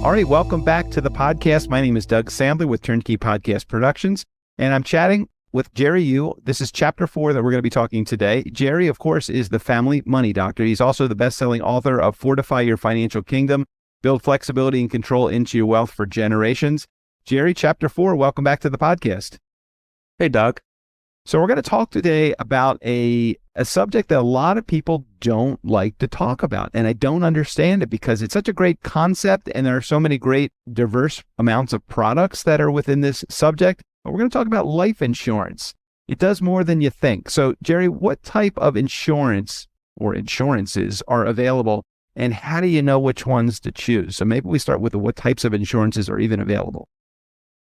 All right, welcome back to the podcast. My name is Doug Sandler with Turnkey Podcast Productions, and I'm chatting with jerryyu. This is chapter 4 that we're going to be talking today. Jerry, of course, is the family money doctor. He's also the best-selling author of Fortify Your Financial Kingdom, Build Flexibility and Control into Your Wealth for Generations. Jerry, chapter 4, welcome back to the podcast. Hey, Doug. So we're going to talk today about a subject that a lot of people don't like to talk about. And I don't understand it because it's such a great concept and there are so many great diverse amounts of products that are within this subject. But we're going to talk about life insurance. It does more than you think. So Jerry, what type of insurance or insurances are available and how do you know which ones to choose? So maybe we start with what types of insurances are even available.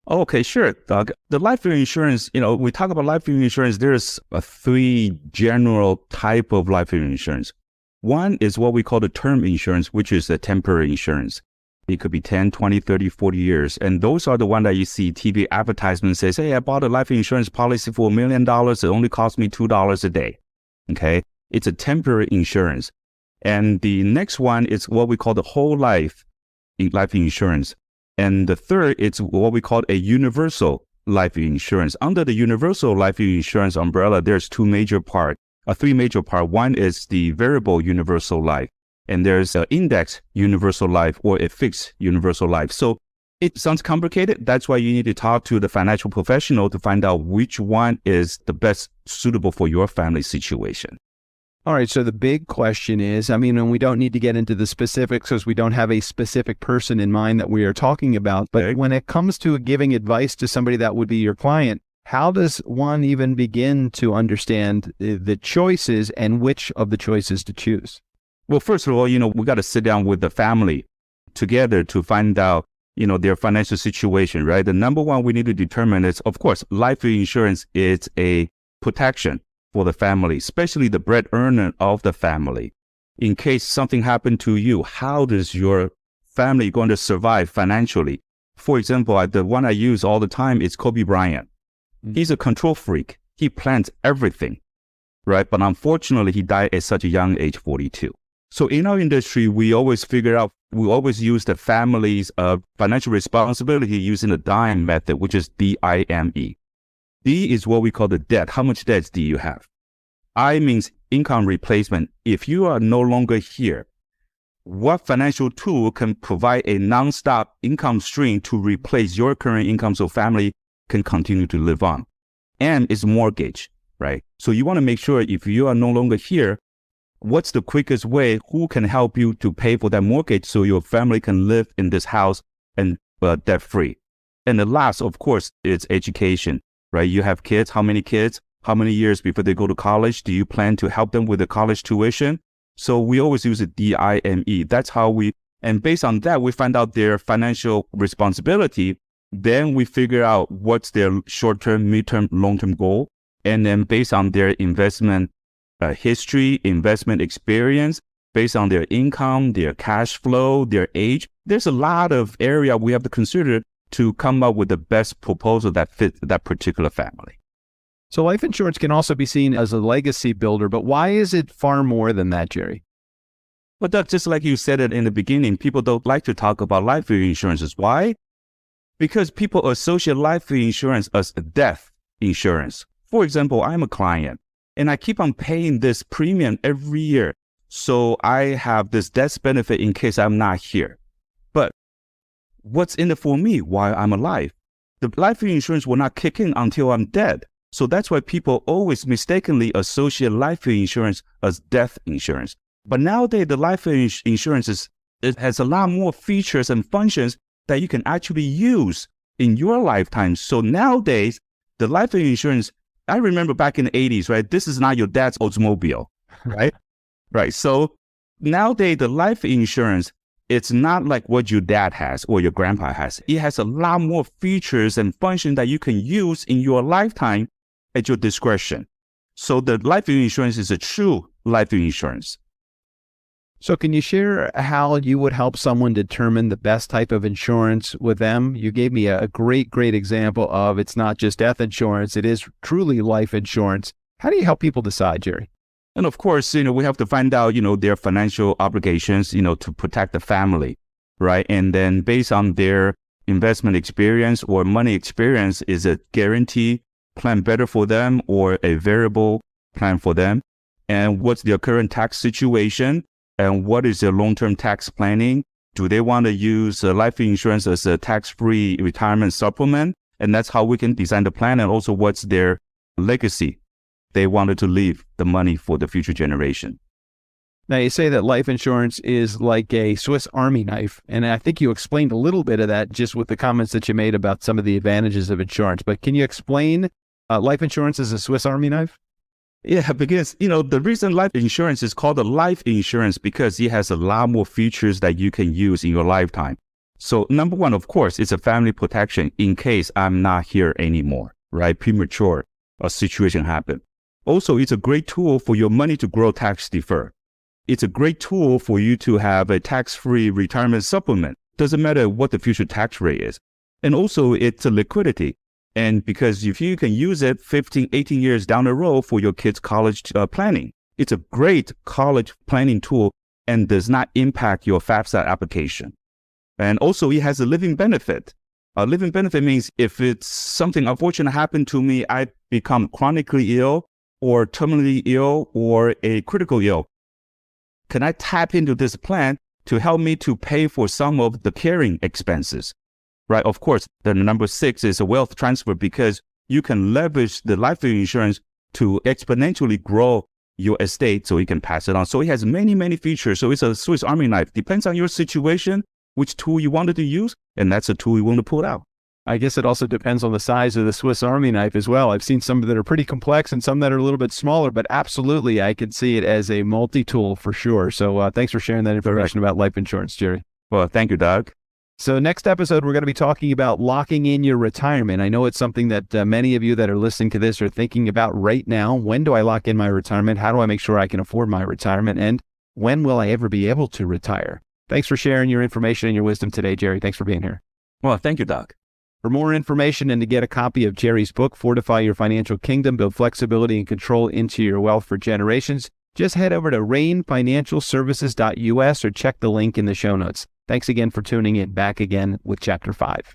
Okay, sure, Doug. The life insurance, we talk about life insurance, there's 3 general type of life insurance. One is what we call the term insurance, which is a temporary insurance. It could be 10, 20, 30, 40 years. And those are the one that you see TV advertisement says, hey, I bought a life insurance policy for $1 million. It only cost me $2 a day. Okay. It's a temporary insurance. And the next one is what we call the whole life insurance. And the third, it's what we call a universal life insurance. Under the universal life insurance umbrella, there's 3 major parts. One is the variable universal life, and there's an index universal life or a fixed universal life. So it sounds complicated. That's why you need to talk to the financial professional to find out which one is the best suitable for your family situation. All right, so the big question is, and we don't need to get into the specifics because we don't have a specific person in mind that we are talking about, but when it comes to giving advice to somebody that would be your client, how does one even begin to understand the choices and which of the choices to choose? Well, first of all, we got to sit down with the family together to find out, their financial situation, right? The number one we need to determine is, of course, life insurance is a protection for the family, especially the bread earner of the family. In case something happened to you, how does your family going to survive financially? For example, the one I use all the time is Kobe Bryant. He's a control freak. He plans everything, right? But unfortunately, he died at such a young age, 42. So in our industry, we always use the family's financial responsibility using the DIME method, which is DIME. D is what we call the debt. How much debt do you have? I means income replacement. If you are no longer here, what financial tool can provide a non-stop income stream to replace your current income so family can continue to live on? And it's mortgage, right? So you want to make sure if you are no longer here, what's the quickest way? Who can help you to pay for that mortgage so your family can live in this house and debt-free? And the last, of course, is education. Right? You have kids. How many kids? How many years before they go to college? Do you plan to help them with the college tuition? So we always use a DIME. That's how and based on that, we find out their financial responsibility. Then we figure out what's their short-term, mid-term, long-term goal. And then based on their investment history, investment experience, based on their income, their cash flow, their age, there's a lot of area we have to consider to come up with the best proposal that fits that particular family. So life insurance can also be seen as a legacy builder, but why is it far more than that, Jerry? But Doug, just like you said it in the beginning, people don't like to talk about life insurances. Why? Because people associate life insurance as a death insurance. For example, I'm a client and I keep on paying this premium every year. So I have this death benefit in case I'm not here. But what's in it for me while I'm alive? The life insurance will not kick in until I'm dead. So that's why people always mistakenly associate life insurance as death insurance. But nowadays, the life insurance it has a lot more features and functions that you can actually use in your lifetime. So nowadays, the life insurance, I remember back in the 80s, right? This is not your dad's Oldsmobile, right? Right. So nowadays, the life insurance, it's not like what your dad has or your grandpa has. It has a lot more features and functions that you can use in your lifetime at your discretion. So the life insurance is a true life insurance. So can you share how you would help someone determine the best type of insurance with them? You gave me a great example of it's not just death insurance, it is truly life insurance. How do you help people decide, Jerry? And of course, we have to find out, their financial obligations, to protect the family. right? And then based on their investment experience or money experience, is a guarantee plan better for them or a variable plan for them? And what's their current tax situation? And what is their long-term tax planning? Do they want to use life insurance as a tax-free retirement supplement? And that's how we can design the plan. And also what's their legacy? They wanted to leave the money for the future generation. Now, you say that life insurance is like a Swiss Army knife, and I think you explained a little bit of that just with the comments that you made about some of the advantages of insurance. But can you explain life insurance as a Swiss Army knife? Yeah, because, the reason life insurance is called a life insurance because it has a lot more features that you can use in your lifetime. So number one, of course, it's a family protection in case I'm not here anymore, right? Premature, a situation happened. Also, it's a great tool for your money to grow tax deferred. It's a great tool for you to have a tax-free retirement supplement. Doesn't matter what the future tax rate is. And also, it's a liquidity. And because if you can use it 15, 18 years down the road for your kids' college planning, it's a great college planning tool and does not impact your FAFSA application. And also, it has a living benefit. A living benefit means if it's something unfortunate happened to me, I become chronically ill or terminally ill or a critical ill. Can I tap into this plan to help me to pay for some of the caring expenses? Right? Of course, the number 6 is a wealth transfer because you can leverage the life insurance to exponentially grow your estate so you can pass it on. So it has many, many features. So it's a Swiss Army knife. Depends on your situation, which tool you wanted to use, and that's a tool you want to pull out. I guess it also depends on the size of the Swiss Army knife as well. I've seen some that are pretty complex and some that are a little bit smaller, but absolutely, I could see it as a multi-tool for sure. So thanks for sharing that information about life insurance, Jerry. Well, thank you, Doug. So next episode, we're going to be talking about locking in your retirement. I know it's something that many of you that are listening to this are thinking about right now. When do I lock in my retirement? How do I make sure I can afford my retirement? And when will I ever be able to retire? Thanks for sharing your information and your wisdom today, Jerry. Thanks for being here. Well, thank you, Doug. For more information and to get a copy of Jerry's book, Fortify Your Financial Kingdom, Build Flexibility and Control into Your Wealth for Generations, just head over to rainfinancialservices.us or check the link in the show notes. Thanks again for tuning in. Back again with Chapter 5.